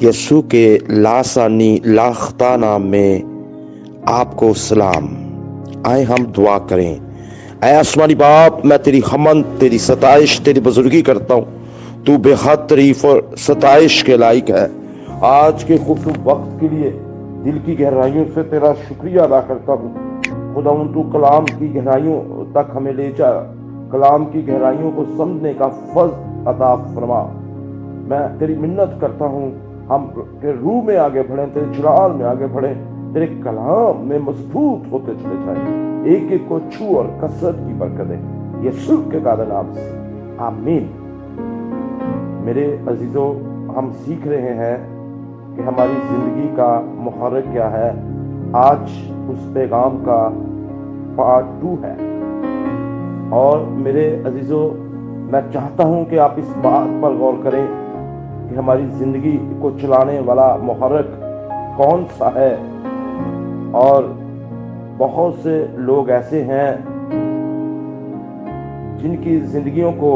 یسوع کے لاسانی لاختہ نام میں آپ کو سلام۔ آئے ہم دعا کریں۔ اے آسمانی باپ، میں تیری حمد، تیری ستائش، تیری بزرگی کرتا ہوں۔ تو بے حد تعریف اور ستائش کے لائق ہے۔ آج کے خوبصورت وقت کے لیے دل کی گہرائیوں سے تیرا شکریہ ادا کرتا ہوں۔ خداوند، تو کلام کی گہرائیوں تک ہمیں لے جا، کلام کی گہرائیوں کو سمجھنے کا فضل عطا فرما۔ میں تیری منت کرتا ہوں ہم کے روح میں آگے بڑھیں، تیرے جلال میں آگے بڑھیں، تیرے کلام میں مضبوط ہوتے چلے جائیں، ایک ایک کو چھو اور کثرت کی برکت دے، یسوع کے قادر نام سے آمین۔ میرے عزیزو، ہم سیکھ رہے ہیں کہ ہماری زندگی کا محرک کیا ہے۔ آج اس پیغام کا پارٹ 2 ہے، اور میرے عزیزو، میں چاہتا ہوں کہ آپ اس بات پر غور کریں کہ ہماری زندگی کو چلانے والا محرک کون سا ہے۔ اور بہت سے لوگ ایسے ہیں جن کی زندگیوں کو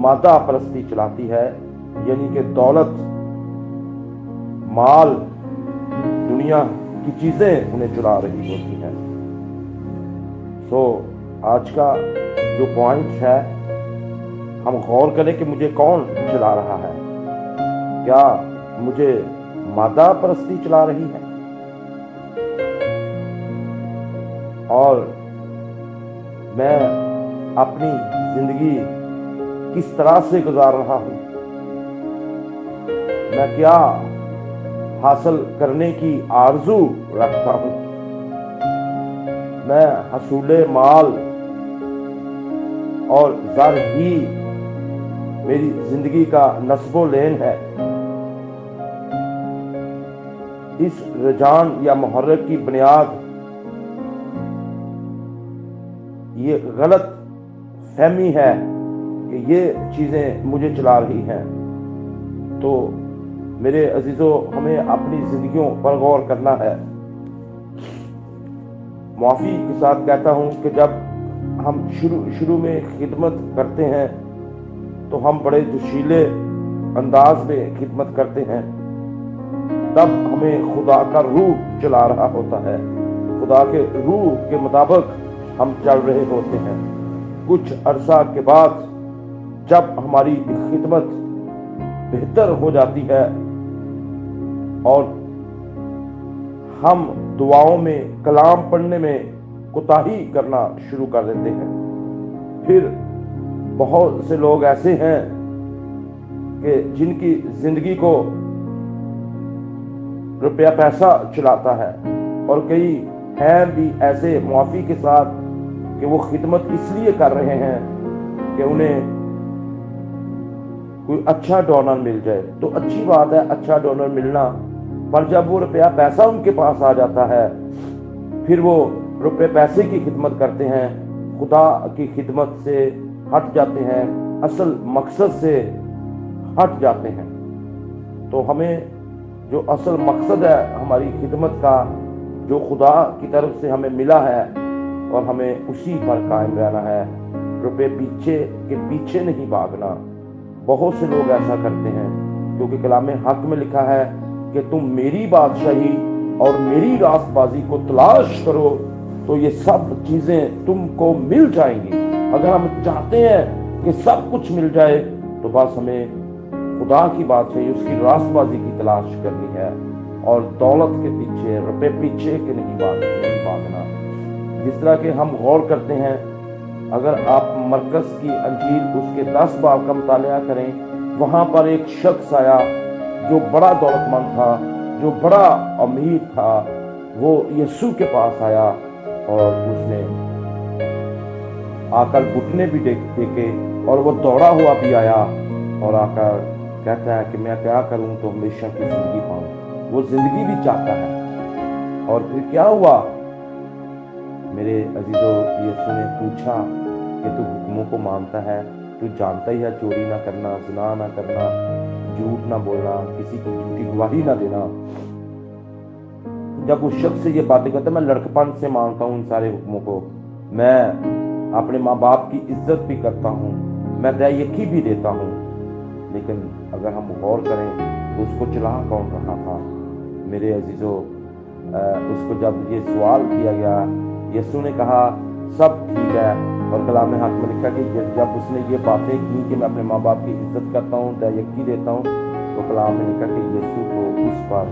مادہ پرستی چلاتی ہے، یعنی کہ دولت، مال، دنیا کی چیزیں انہیں چلا رہی ہوتی ہیں۔ آج کا جو پوائنٹ ہے، ہم غور کریں کہ مجھے کون چلا رہا ہے۔ کیا مجھے مادہ پرستی چلا رہی ہے؟ اور میں اپنی زندگی کس طرح سے گزار رہا ہوں؟ میں کیا حاصل کرنے کی آرزو رکھتا ہوں؟ میں حصول مال اور زر ہی میری زندگی کا نصب و لین ہے؟ اس رجحان یا محرک کی بنیاد یہ غلط فہمی ہے کہ یہ چیزیں مجھے چلا رہی ہیں۔ تو میرے عزیزو، ہمیں اپنی زندگیوں پر غور کرنا ہے۔ معافی کے ساتھ کہتا ہوں کہ جب ہم شروع میں خدمت کرتے ہیں تو ہم بڑے جوشیلے انداز میں خدمت کرتے ہیں، تب ہمیں خدا کا روح چلا رہا ہوتا ہے، خدا کے روح کے مطابق ہم چل رہے ہوتے ہیں۔ کچھ عرصہ کے بعد جب ہماری خدمت بہتر ہو جاتی ہے اور ہم دعاؤں میں، کلام پڑھنے میں کوتاہی کرنا شروع کر دیتے ہیں، پھر بہت سے لوگ ایسے ہیں کہ جن کی زندگی کو روپیہ پیسہ چلاتا ہے، اور کئی ہیں بھی ایسے معافی کے ساتھ کہ وہ خدمت اس لیے کر رہے ہیں کہ انہیں کوئی اچھا ڈونر مل جائے۔ تو اچھی بات ہے اچھا ڈونر ملنا، پر جب وہ روپیہ پیسہ ان کے پاس آ جاتا ہے، پھر وہ روپے پیسے کی خدمت کرتے ہیں، خدا کی خدمت سے ہٹ جاتے ہیں، اصل مقصد سے ہٹ جاتے ہیں۔ تو ہمیں جو اصل مقصد ہے ہماری خدمت کا، جو خدا کی طرف سے ہمیں ملا ہے، اور ہمیں اسی پر قائم رہنا ہے، روپے کے پیچھے نہیں بھاگنا۔ بہت سے لوگ ایسا کرتے ہیں، کیونکہ کلام حق میں لکھا ہے کہ تم میری بادشاہی اور میری راست بازی کو تلاش کرو تو یہ سب چیزیں تم کو مل جائیں گی۔ اگر ہم چاہتے ہیں کہ سب کچھ مل جائے تو بس ہمیں خدا کی بادشاہی، اس کی راست بازی کی تلاش کرنی ہے، اور دولت کے پیچھے، روپے پیچھے کے نہیں بھاگنا۔ جس طرح کہ ہم غور کرتے ہیں، اگر آپ مرکز کی انجیل اس کے 10 باب کا مطالعہ کریں، وہاں پر ایک شخص آیا جو بڑا دولت مند تھا، جو بڑا امیر تھا۔ وہ یسوع کے پاس آیا اور اس نے آ کر گھٹنے بھی ٹیکے، اور وہ دوڑا ہوا بھی آیا اور آ کر کہتا ہے کہ میں کیا کروں تو ہمیشہ کی زندگی پاؤں۔ وہ زندگی بھی چاہتا ہے۔ اور پھر کیا ہوا میرے عزیزو؟ یسوع نے پوچھا کہ تو حکموں کو مانتا ہے؟ تو جانتا ہی ہے چوری نہ کرنا، زنا نہ کرنا، جھوٹ نہ بولنا، کسی کی جھوٹی گواہی نہ دینا۔ جب اس شخص سے یہ باتیں کرتا ہے، میں لڑکپن سے مانتا ہوں ان سارے حکموں کو، میں اپنے ماں باپ کی عزت بھی کرتا ہوں، میں دیا یکی بھی دیتا ہوں، लेकिन अगर हम गौर करें तो उसको चला कौन रहा था? मेरे अजीज़ों, उसको जब ये सवाल किया गया, यीशु ने कहा सब ठीक है। और कलाम हक में लिखा कि जब उसने ये बातें की कि मैं अपने माँ बाप की इज्जत करता हूँ, दयायकी देता हूँ, तो कलाम में लिखा कि यीशु को उस पर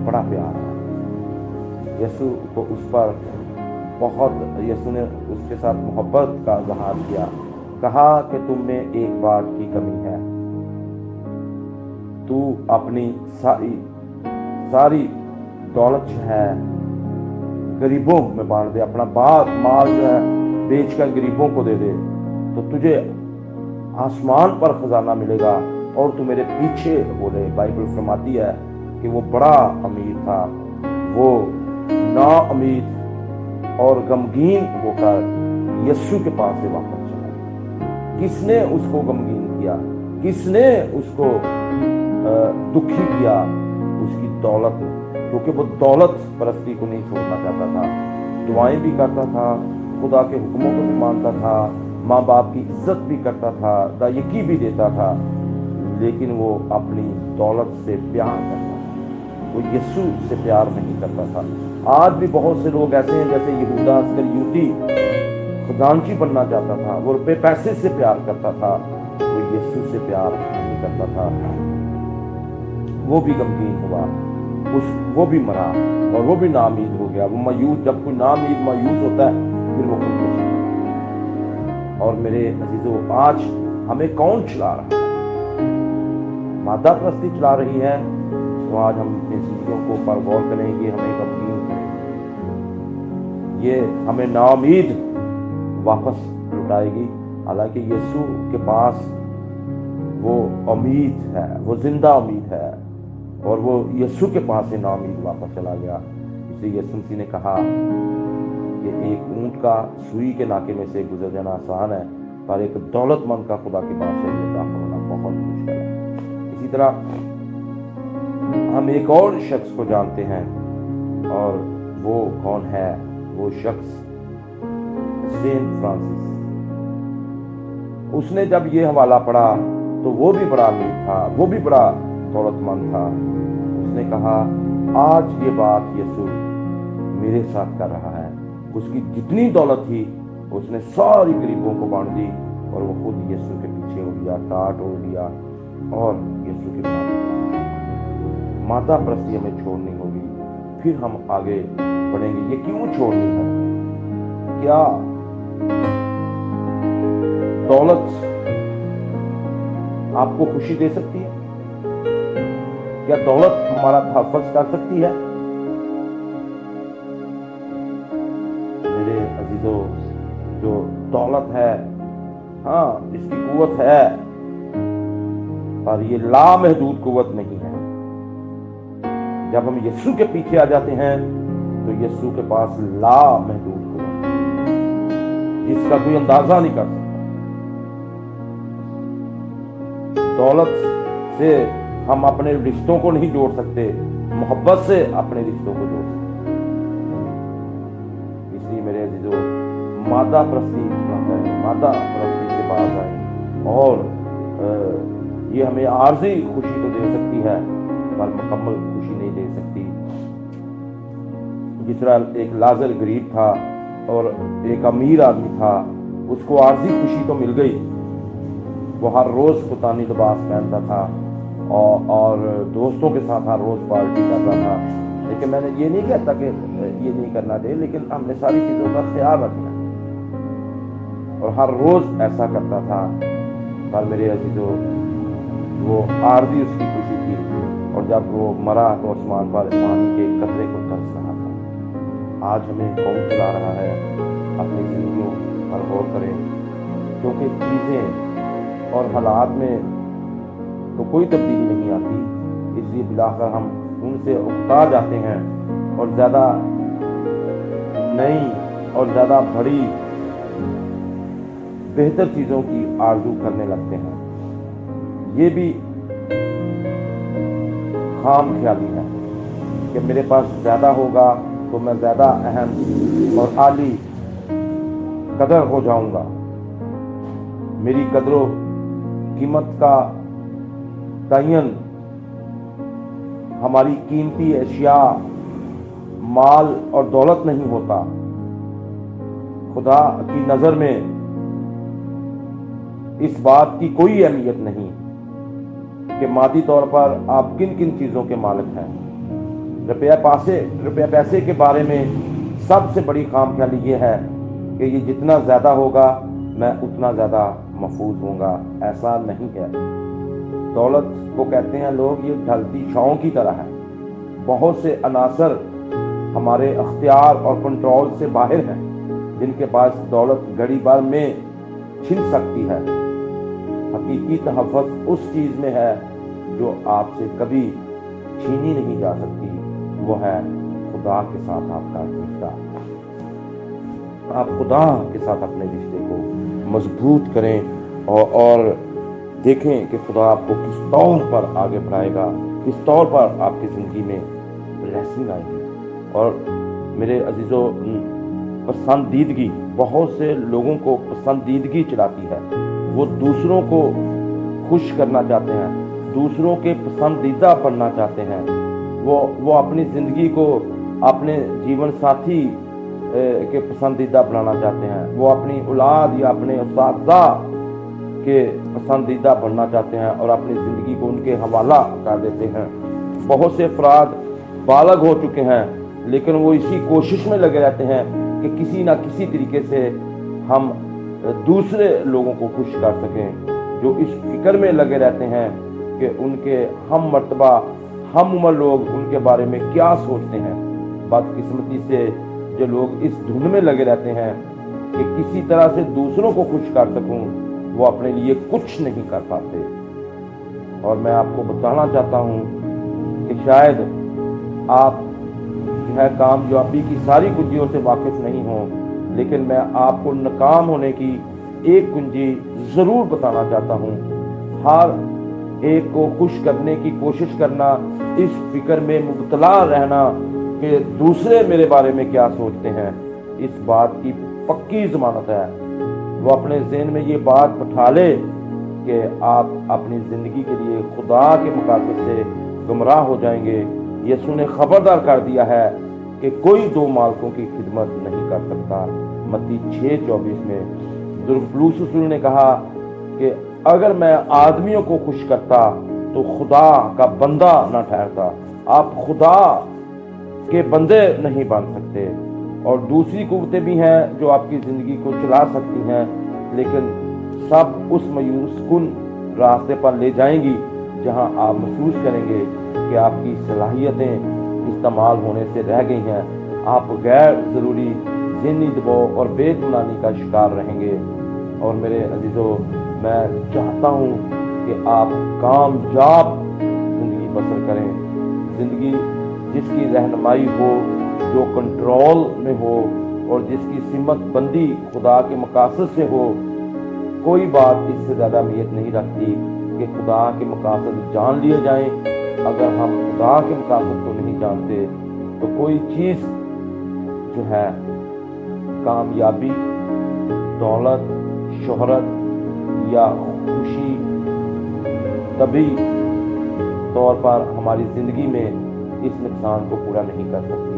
बड़ा प्यार है। यीशु को उस पर बहुत, यीशु ने उसके साथ मोहब्बत का इजहार किया। कहा कि तुम में एक बात की कमी है, तू अपनी सारी दौलत जो है गरीबों में बांट दे, अपना माल जो है बेच कर गरीबों को दे दे, तो तुझे आसमान पर खजाना मिलेगा और तू मेरे पीछे बोले। बाइबल फरमाती है कि वो बड़ा अमीर था, वो ना उम्मीद और गमगीन होकर यीशु के पास से वापस चला। किसने उसको गमगीन किया? किसने उसको दुखी किया? उसकी दौलत ने, क्योंकि वो दौलत परस्ती को नहीं छोड़ना चाहता था। दुआएं भी करता था, खुदा के हुक्मों को भी मानता था, माँ बाप की इज्जत भी करता था, दायकी भी देता था, लेकिन वो अपनी दौलत से प्यार करता था, वो यीशु से प्यार नहीं करता था। आज भी बहुत से लोग ऐसे हैं, जैसे यहूदा इस्करियोती खजांची बनना चाहता था, वो रुपए पैसे से प्यार करता था, वो यीशु से प्यार नहीं करता था। वो भी गमगीन हुआ, वो भी मरा और वो भी नाउम्मीद हो गया। वो मायूस, जब कोई नाउम्मीद मायूस होता है फिर वो खुदकुशी। और मेरे अजीजों, आज हमें कौन चला रहा है? मादा परस्ती चला रही है। तो आज हम इन चीजों को पर गौर करेंगे, हमें गमगीन करेंगे, ये हमें नाउम्मीद वापस लुटाएगी। हालांकि यीशु के पास वो उम्मीद है, वो जिंदा उम्मीद है, और वो यीशु के पास से नाउम्मीद वापस चला गया। इसलिए यीशु मसीह ने कहा कि एक ऊंट का सुई के नाके में से गुजर जाना आसान है, पर एक दौलतमंद का खुदा के पास से दाखिल होना बहुत मुश्किल है। इसी तरह हम एक और शख्स को जानते हैं, और वो कौन है? वो शख्स सेंट फ्रांसिस। उसने जब ये हवाला पढ़ा तो वो भी बड़ा अमीर था, वो भी बड़ा दौलतमंद था। उसने कहा आज ये बात यीशु मेरे साथ कर रहा है। उसकी जितनी दौलत थी उसने सारी गरीबों को बांट दी, और वो खुद यीशु के पीछे हो लिया, टाट हो लिया, और यीशु के साथ माता परस्ती हमें छोड़नी होगी, फिर हम आगे बढ़ेंगे। ये क्यों छोड़नी है? क्या दौलत आपको खुशी दे सकती है? क्या दौलत हमारा तहफ़्फ़ुज़ कर सकती है? मेरे अजीजों, जो दौलत है, हाँ इसकी कुव्वत है, पर ये लामहदूद कुव्वत नहीं है। जब हम यीशु के पीछे आ जाते हैं तो यीशु के पास लामहदूद कुव्वत है, जिसका कोई अंदाजा नहीं कर सकता। दौलत से हम अपने रिश्तों को नहीं जोड़ सकते, मोहब्बत से अपने रिश्तों को जोड़ सकते। इसलिए मेरे अजीजों, मादा परस्ती न करें, मादा परस्ती से बाहर आए। और ये हमें आर्जी खुशी तो दे सकती है, पर मुकम्मल खुशी नहीं दे सकती। जिस तरह एक लाजर गरीब था और एक अमीर आदमी था, उसको आर्जी खुशी तो मिल गई, वो हर रोज पुतानी लिबास पहनता था और दोस्तों के साथ हर रोज पार्टी करता था। लेकिन मैंने ये नहीं कहता कि ये नहीं करना चाहिए, लेकिन हमने सारी चीजों का ख्याल रखना, और हर रोज ऐसा करता था। पर मेरे अजीजों, वो आरजी उसकी खुशी थी, और जब वो मरा तो आसमान पर पानी के कतरे को तरस रहा था। आज हमें कौन चला रहा है? अपनी जिंदगियों पर गौर करें, क्योंकि चीजें और हालात में तो कोई तब्दीली नहीं आती, इसलिए बिलाखिर हम उनसे उकता जाते हैं और ज़्यादा नई और ज़्यादा बड़ी बेहतर चीज़ों की आरज़ू करने लगते हैं। ये भी खाम ख्याली है कि मेरे पास ज़्यादा होगा तो मैं ज़्यादा अहम और आली कदर हो जाऊंगा, मेरी कदरों कीमत का मुतय्यन हमारी कीमती अशिया, माल और दौलत नहीं होता। खुदा की नज़र में इस बात की कोई अहमियत नहीं कि मादी तौर पर आप किन किन चीज़ों के मालिक हैं। रुपया पैसे के बारे में सबसे बड़ी खामख्याली ये है कि ये जितना ज़्यादा होगा मैं उतना ज़्यादा महफूज होऊंगा। ऐसा नहीं है। दौलत को कहते हैं लोग ये ढलती छाँव की तरह है। बहुत से अनासर हमारे अख्तियार और कंट्रोल से बाहर हैं, जिनके पास दौलत घड़ी भर में छिन सकती है। हकीकी तहफ़्फ़ुज़ उस चीज़ में है जो आपसे कभी छीनी नहीं जा सकती, वो है खुदा के साथ आपका रिश्ता। आप खुदा के साथ अपने रिश्ते को मजबूत करें और देखें कि खुदा आपको किस तौर पर आगे बढ़ाएगा, किस तौर पर आपकी ज़िंदगी में ब्लेसिंग आएगी। और मेरे अजीज़ों, पसंदीदगी बहुत से लोगों को पसंदीदगी चलाती है। वो दूसरों को खुश करना चाहते हैं, दूसरों के पसंदीदा बनना चाहते हैं। वो अपनी ज़िंदगी को अपने जीवन साथी के पसंदीदा बनाना चाहते हैं। वो अपनी औलाद या अपने उस्तादा के पसंदीदा बनना चाहते हैं और अपनी ज़िंदगी को उनके हवाला कर देते हैं। बहुत से अफराद बालग हो चुके हैं, लेकिन वो इसी कोशिश में लगे रहते हैं कि किसी ना किसी तरीके से हम दूसरे लोगों को खुश कर सकें। जो इस फिक्र में लगे रहते हैं कि उनके हम मर्तबा हम उम्र लोग उनके बारे में क्या सोचते हैं। बदकिस्मती से जो लोग इस धुन में लगे रहते हैं कि किसी तरह से दूसरों को खुश कर सकूं, वो अपने लिए कुछ नहीं कर पाते। और मैं आपको बताना चाहता हूं कि शायद आप जो है कामयाबी की सारी कुंजियों से वाकिफ नहीं हो, लेकिन मैं आपको नाकाम होने की एक कुंजी ज़रूर बताना चाहता हूँ। हर एक को खुश करने की कोशिश करना, इस फिक्र में मुबतला रहना कि दूसरे मेरे बारे में क्या सोचते हैं, इस बात की पक्की ज़मानत है। वो अपने ज़हन में ये बात बैठा ले कि आप अपनी ज़िंदगी के लिए खुदा के मुकासद से गुमराह हो जाएंगे। यीशु ने खबरदार कर दिया है कि कोई दो मालिकों की खिदमत नहीं कर सकता। मत्ती 6:24 में दुर्बलूस रसूल ने कहा कि अगर मैं आदमियों को खुश करता तो खुदा का बंदा न ठहरता। आप खुदा के बंदे नहीं बन सकते। और दूसरी कुव्वतें भी हैं जो आपकी ज़िंदगी को चला सकती हैं, लेकिन सब उस मायूस कुन रास्ते पर ले जाएंगी जहां आप महसूस करेंगे कि आपकी सलाहियतें इस्तेमाल होने से रह गई हैं। आप गैर ज़रूरी ज़हनी दबाव और बेतुनानी का शिकार रहेंगे। और मेरे अजीज़ों, मैं चाहता हूँ कि आप कामयाब ज़िंदगी बसर करें, ज़िंदगी जिसकी रहनुमाई हो, जो कंट्रोल में हो और जिसकी सिमत बंदी खुदा के मकासद से हो। कोई बात इससे ज़्यादा अहमियत नहीं रखती कि खुदा के मकासद जान लिए जाएं। अगर हम खुदा के मकासद को नहीं जानते तो कोई चीज़ जो है, कामयाबी, दौलत, शोहरत या खुशी तभी तौर पर हमारी ज़िंदगी में इस नुकसान को पूरा नहीं कर सकती।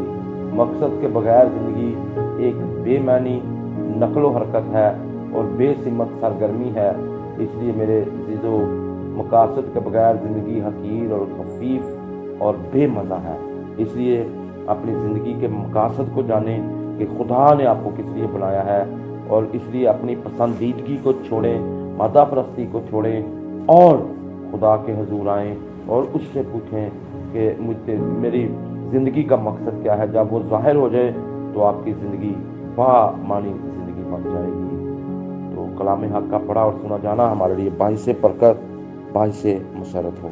मकसद के बगैर ज़िंदगी एक बेमानी नकलो हरकत है और बेसिमत सरगर्मी है। इसलिए मेरे अज़ीज़ों, मकासद के बगैर ज़िंदगी हकीर और खफीफ और बेमज़ा है। इसलिए अपनी ज़िंदगी के मकासद को जानें कि खुदा ने आपको किस लिए बनाया है, और इसलिए अपनी पसंदीदगी को छोड़ें, मादा परस्ती को छोड़ें और खुदा के हुजूर आएँ और उससे पूछें कि मुझे मेरी ज़िंदगी का मकसद क्या है। जब वो ज़ाहिर हो जाए तो आपकी ज़िंदगी बामानी ज़िंदगी बन जाएगी। तो कलाम हक का पढ़ा और सुना जाना हमारे लिए बाइस बरकत, बाइस मसरत हो।